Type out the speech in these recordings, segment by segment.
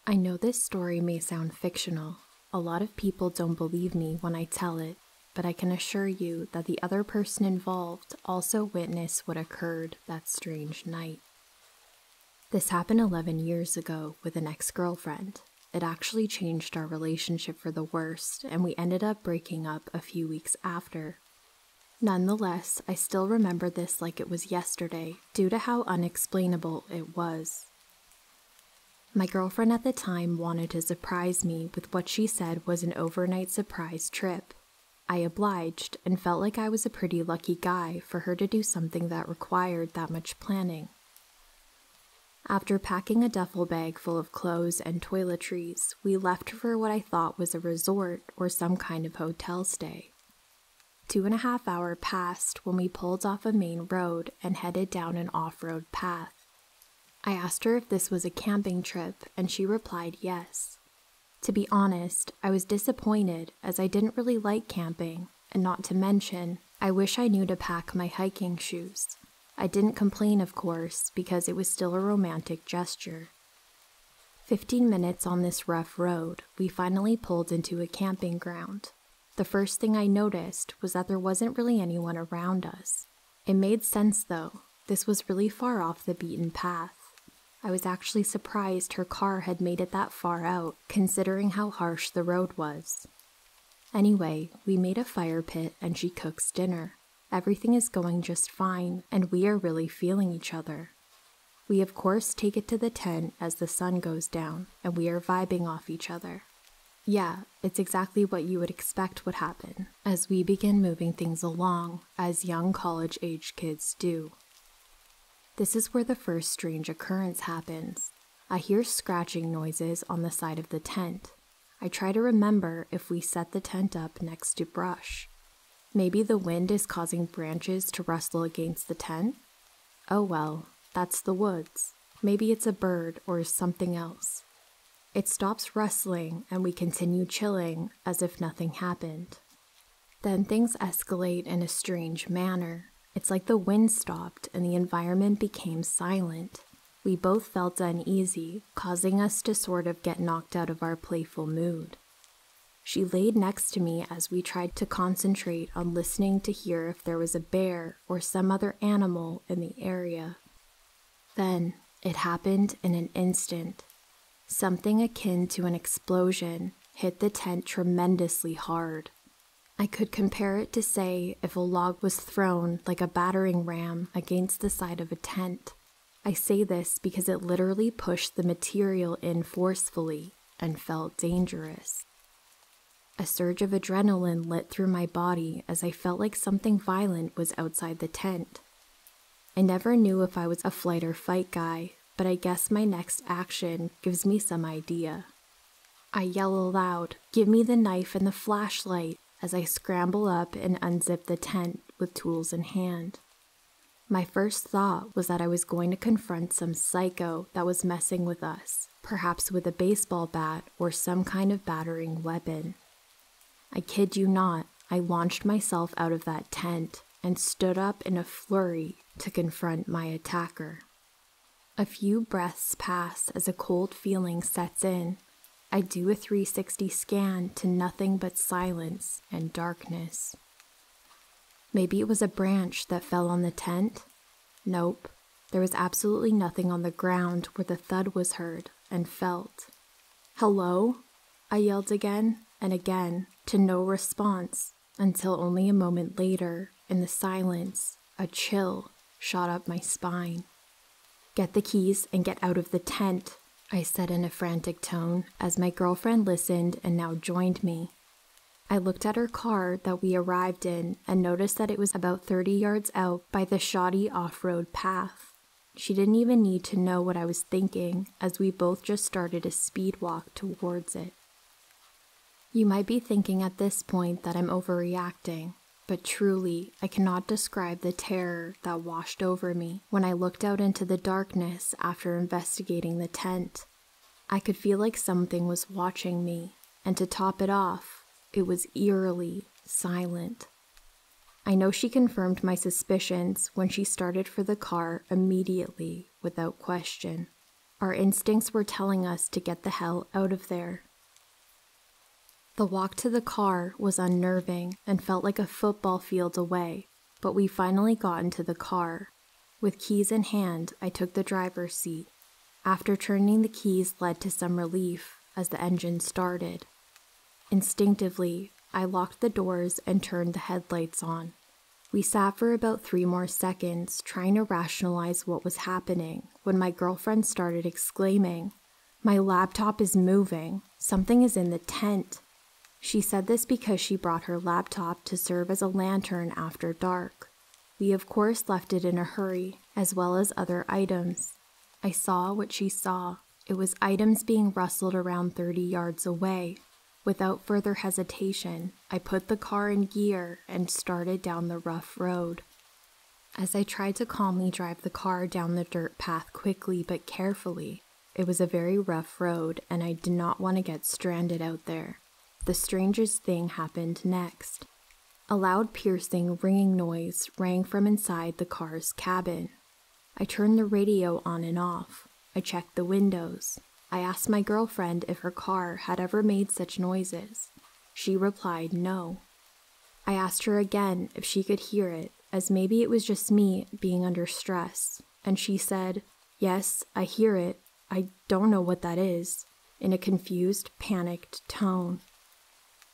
I know this story may sound fictional. A lot of people don't believe me when I tell it, but I can assure you that the other person involved also witnessed what occurred that strange night. This happened 11 years ago with an ex-girlfriend. It actually changed our relationship for the worst, and we ended up breaking up a few weeks after. Nonetheless, I still remember this like it was yesterday, due to how unexplainable it was. My girlfriend at the time wanted to surprise me with what she said was an overnight surprise trip. I obliged and felt like I was a pretty lucky guy for her to do something that required that much planning. After packing a duffel bag full of clothes and toiletries, we left for what I thought was a resort or some kind of hotel stay. 2.5 hours passed when we pulled off a main road and headed down an off-road path. I asked her if this was a camping trip, and she replied yes. To be honest, I was disappointed as I didn't really like camping, and not to mention, I wish I knew to pack my hiking shoes. I didn't complain, of course, because it was still a romantic gesture. 15 minutes on this rough road, we finally pulled into a camping ground. The first thing I noticed was that there wasn't really anyone around us. It made sense though. This was really far off the beaten path. I was actually surprised her car had made it that far out, considering how harsh the road was. Anyway, we made a fire pit and she cooks dinner. Everything is going just fine, and we are really feeling each other. We of course take it to the tent as the sun goes down, and we are vibing off each other. Yeah, it's exactly what you would expect would happen, as we begin moving things along, as young college-age kids do. This is where the first strange occurrence happens. I hear scratching noises on the side of the tent. I try to remember if we set the tent up next to brush. Maybe the wind is causing branches to rustle against the tent? Oh well, that's the woods. Maybe it's a bird or something else. It stops rustling and we continue chilling as if nothing happened. Then things escalate in a strange manner. It's like the wind stopped and the environment became silent. We both felt uneasy, causing us to sort of get knocked out of our playful mood. She laid next to me as we tried to concentrate on listening to hear if there was a bear or some other animal in the area. Then, it happened in an instant. Something akin to an explosion hit the tent tremendously hard. I could compare it to, say, if a log was thrown like a battering ram against the side of a tent. I say this because it literally pushed the material in forcefully and felt dangerous. A surge of adrenaline lit through my body as I felt like something violent was outside the tent. I never knew if I was a flight or fight guy, but I guess my next action gives me some idea. I yell aloud, "Give me the knife and the flashlight," as I scramble up and unzip the tent with tools in hand. My first thought was that I was going to confront some psycho that was messing with us, perhaps with a baseball bat or some kind of battering weapon. I kid you not, I launched myself out of that tent and stood up in a flurry to confront my attacker. A few breaths pass as a cold feeling sets in. I do a 360 scan to nothing but silence and darkness. Maybe it was a branch that fell on the tent? Nope. There was absolutely nothing on the ground where the thud was heard and felt. "Hello?" I yelled again and again, to no response, until only a moment later, in the silence, a chill shot up my spine. "Get the keys and get out of the tent," I said in a frantic tone as my girlfriend listened and now joined me. I looked at her car that we arrived in and noticed that it was about 30 yards out by the shoddy off-road path. She didn't even need to know what I was thinking as we both just started a speed walk towards it. You might be thinking at this point that I'm overreacting, but truly, I cannot describe the terror that washed over me when I looked out into the darkness after investigating the tent. I could feel like something was watching me, and to top it off, it was eerily silent. I know she confirmed my suspicions when she started for the car immediately, without question. Our instincts were telling us to get the hell out of there. The walk to the car was unnerving and felt like a football field away, but we finally got into the car. With keys in hand, I took the driver's seat. After turning the keys led to some relief as the engine started. Instinctively, I locked the doors and turned the headlights on. We sat for about 3 more seconds trying to rationalize what was happening when my girlfriend started exclaiming, "My laptop is moving. Something is in the tent." She said this because she brought her laptop to serve as a lantern after dark. We of course left it in a hurry, as well as other items. I saw what she saw. It was items being rustled around 30 yards away. Without further hesitation, I put the car in gear and started down the rough road. As I tried to calmly drive the car down the dirt path quickly but carefully, it was a very rough road and I did not want to get stranded out there. The strangest thing happened next. A loud piercing, ringing noise rang from inside the car's cabin. I turned the radio on and off. I checked the windows. I asked my girlfriend if her car had ever made such noises. She replied no. I asked her again if she could hear it, as maybe it was just me being under stress, and she said, "Yes, I hear it. I don't know what that is," in a confused, panicked tone.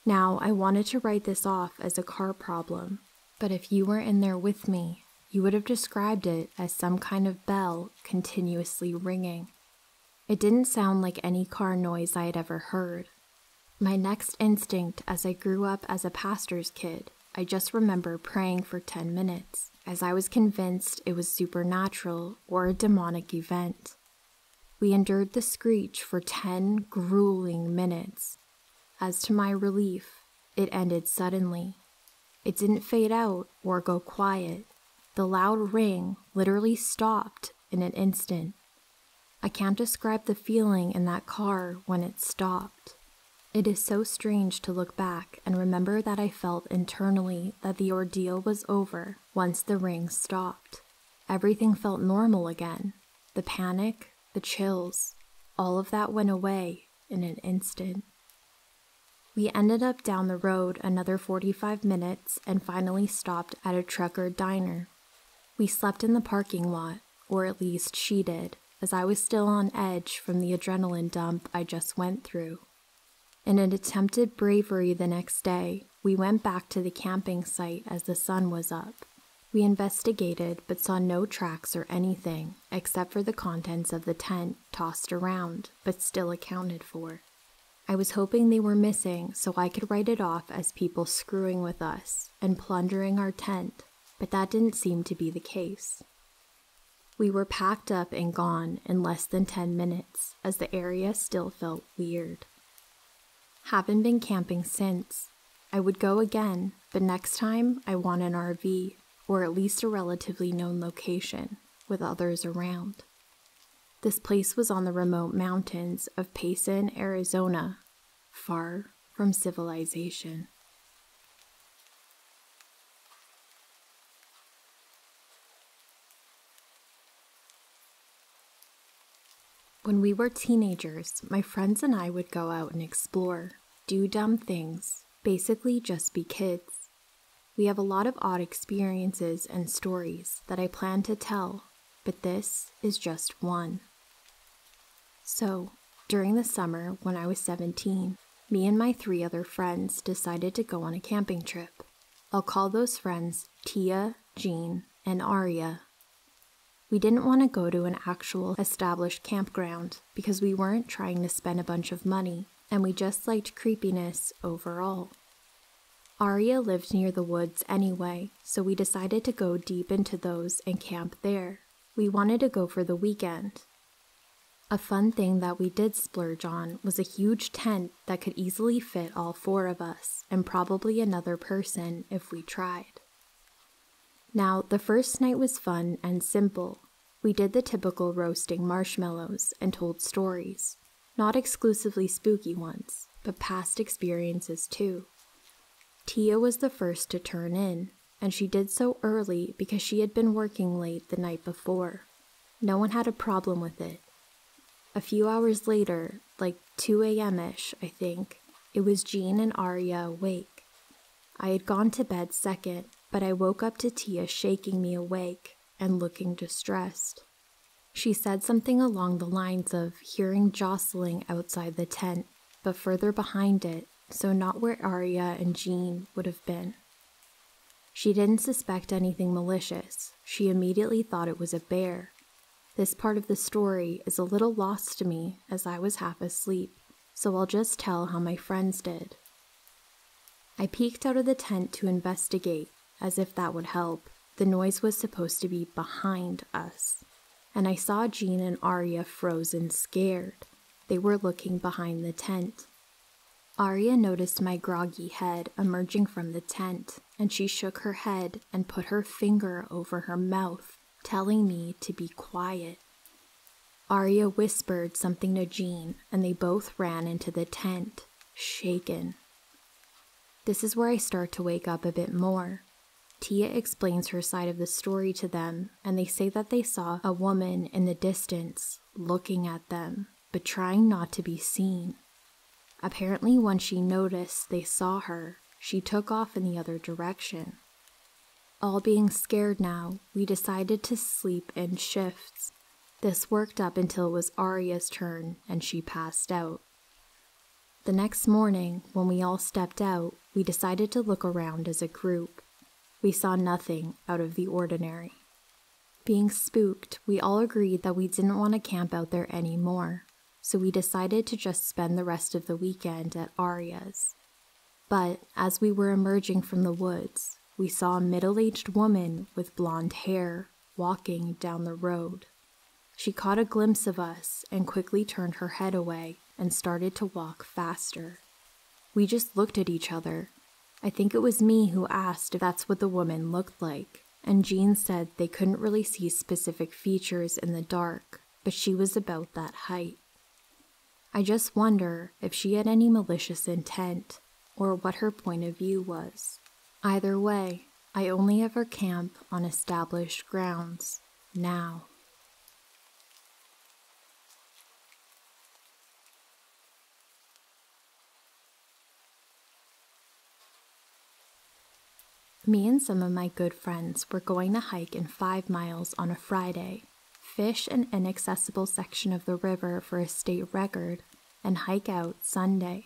Now, I wanted to write this off as a car problem, but if you were in there with me, you would have described it as some kind of bell continuously ringing. It didn't sound like any car noise I had ever heard. My next instinct as I grew up as a pastor's kid, I just remember praying for 10 minutes, as I was convinced it was supernatural or a demonic event. We endured the screech for 10 grueling minutes. As to my relief, it ended suddenly. It didn't fade out or go quiet. The loud ring literally stopped in an instant. I can't describe the feeling in that car when it stopped. It is so strange to look back and remember that I felt internally that the ordeal was over once the ring stopped. Everything felt normal again. The panic, the chills, all of that went away in an instant. We ended up down the road another 45 minutes and finally stopped at a trucker diner. We slept in the parking lot, or at least she did, as I was still on edge from the adrenaline dump I just went through. In an attempted bravery the next day, we went back to the camping site as the sun was up. We investigated but saw no tracks or anything, except for the contents of the tent tossed around, but still accounted for. I was hoping they were missing so I could write it off as people screwing with us and plundering our tent, but that didn't seem to be the case. We were packed up and gone in less than 10 minutes, as the area still felt weird. Haven't been camping since. I would go again, but next time I want an RV, or at least a relatively known location, with others around. This place was on the remote mountains of Payson, Arizona, far from civilization. When we were teenagers, my friends and I would go out and explore, do dumb things, basically just be kids. We have a lot of odd experiences and stories that I plan to tell, but this is just one. So, during the summer when I was 17, me and my 3 other friends decided to go on a camping trip. I'll call those friends Tia, Jean, and Aria. We didn't want to go to an actual established campground because we weren't trying to spend a bunch of money, and we just liked creepiness overall. Aria lived near the woods anyway, so we decided to go deep into those and camp there. We wanted to go for the weekend. A fun thing that we did splurge on was a huge tent that could easily fit all 4 of us, and probably another person if we tried. Now, the first night was fun and simple. We did the typical roasting marshmallows and told stories. Not exclusively spooky ones, but past experiences too. Tia was the first to turn in, and she did so early because she had been working late the night before. No one had a problem with it. A few hours later, like 2 a.m.-ish, I think, it was Jean and Arya awake. I had gone to bed second, but I woke up to Tia shaking me awake and looking distressed. She said something along the lines of hearing jostling outside the tent, but further behind it, so not where Arya and Jean would have been. She didn't suspect anything malicious. She immediately thought it was a bear. This part of the story is a little lost to me as I was half asleep, so I'll just tell how my friends did. I peeked out of the tent to investigate, as if that would help. The noise was supposed to be behind us, and I saw Jean and Arya frozen scared. They were looking behind the tent. Arya noticed my groggy head emerging from the tent, and she shook her head and put her finger over her mouth, telling me to be quiet. Arya whispered something to Jean, and they both ran into the tent, shaken. This is where I start to wake up a bit more. Tia explains her side of the story to them, and they say that they saw a woman in the distance looking at them, but trying not to be seen. Apparently, when she noticed they saw her, she took off in the other direction. All being scared now, we decided to sleep in shifts. This worked up until it was Arya's turn, and she passed out. The next morning, when we all stepped out, we decided to look around as a group. We saw nothing out of the ordinary. Being spooked, we all agreed that we didn't want to camp out there anymore, so we decided to just spend the rest of the weekend at Arya's. But as we were emerging from the woods, we saw a middle-aged woman with blonde hair walking down the road. She caught a glimpse of us and quickly turned her head away and started to walk faster. We just looked at each other. I think it was me who asked if that's what the woman looked like, and Jean said they couldn't really see specific features in the dark, but she was about that height. I just wonder if she had any malicious intent, or what her point of view was. Either way, I only ever camp on established grounds, now. Me and some of my good friends were going to hike in 5 miles on a Friday, fish an inaccessible section of the river for a state record, and hike out Sunday.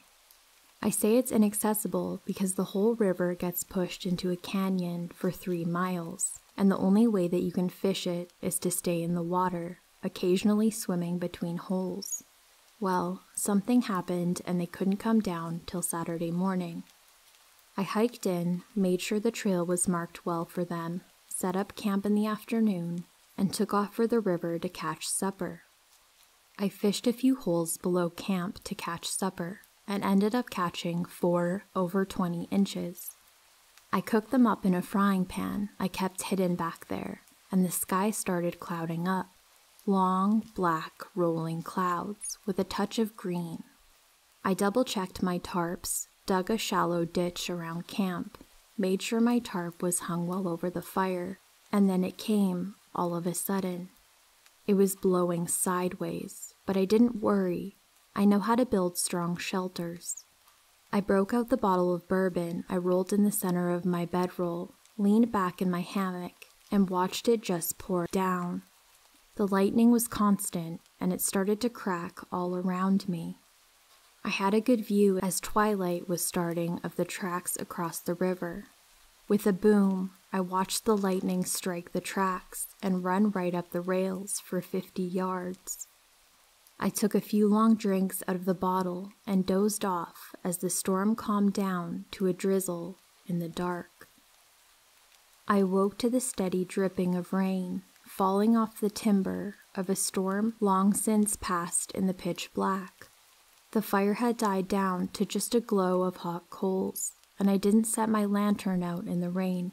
I say it's inaccessible because the whole river gets pushed into a canyon for 3 miles, and the only way that you can fish it is to stay in the water, occasionally swimming between holes. Well, something happened and they couldn't come down till Saturday morning. I hiked in, made sure the trail was marked well for them, set up camp in the afternoon, and took off for the river to catch supper. I fished a few holes below camp to catch supper, and ended up catching 4 over 20 inches. I cooked them up in a frying pan I kept hidden back there, and the sky started clouding up. Long, black, rolling clouds with a touch of green. I double-checked my tarps, dug a shallow ditch around camp, made sure my tarp was hung well over the fire, and then it came all of a sudden. It was blowing sideways, but I didn't worry. I know how to build strong shelters. I broke out the bottle of bourbon I rolled in the center of my bedroll, leaned back in my hammock, and watched it just pour down. The lightning was constant, and it started to crack all around me. I had a good view as twilight was starting of the tracks across the river. With a boom, I watched the lightning strike the tracks and run right up the rails for 50 yards. I took a few long drinks out of the bottle and dozed off as the storm calmed down to a drizzle in the dark. I awoke to the steady dripping of rain falling off the timber of a storm long since passed in the pitch black. The fire had died down to just a glow of hot coals, and I didn't set my lantern out in the rain.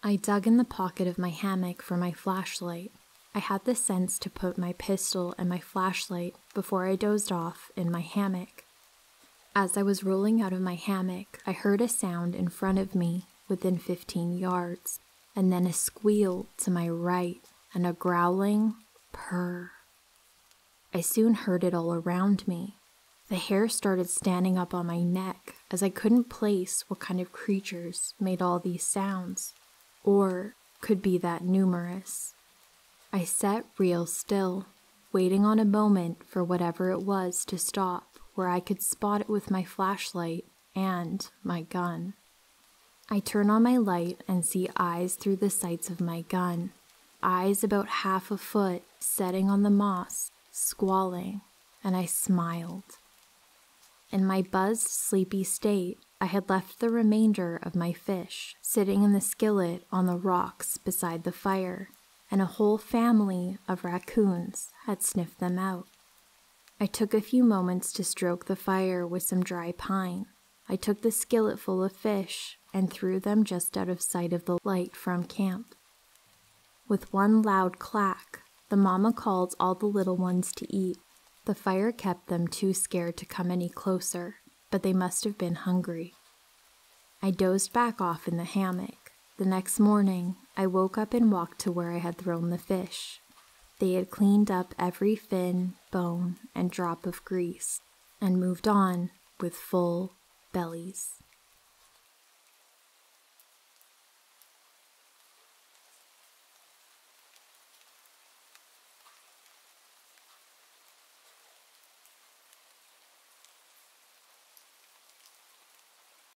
I dug in the pocket of my hammock for my flashlight. I had the sense to put my pistol and my flashlight before I dozed off in my hammock. As I was rolling out of my hammock, I heard a sound in front of me within 15 yards, and then a squeal to my right and a growling purr. I soon heard it all around me. The hair started standing up on my neck as I couldn't place what kind of creatures made all these sounds, or could be that numerous. I sat real still, waiting on a moment for whatever it was to stop where I could spot it with my flashlight and my gun. I turn on my light and see eyes through the sights of my gun, eyes about half a foot setting on the moss, squalling, and I smiled. In my buzzed, sleepy state, I had left the remainder of my fish sitting in the skillet on the rocks beside the fire, and a whole family of raccoons had sniffed them out. I took a few moments to stroke the fire with some dry pine. I took the skillet full of fish and threw them just out of sight of the light from camp. With one loud clack, the mama called all the little ones to eat. The fire kept them too scared to come any closer, but they must have been hungry. I dozed back off in the hammock. The next morning, I woke up and walked to where I had thrown the fish. They had cleaned up every fin, bone, and drop of grease, and moved on with full bellies.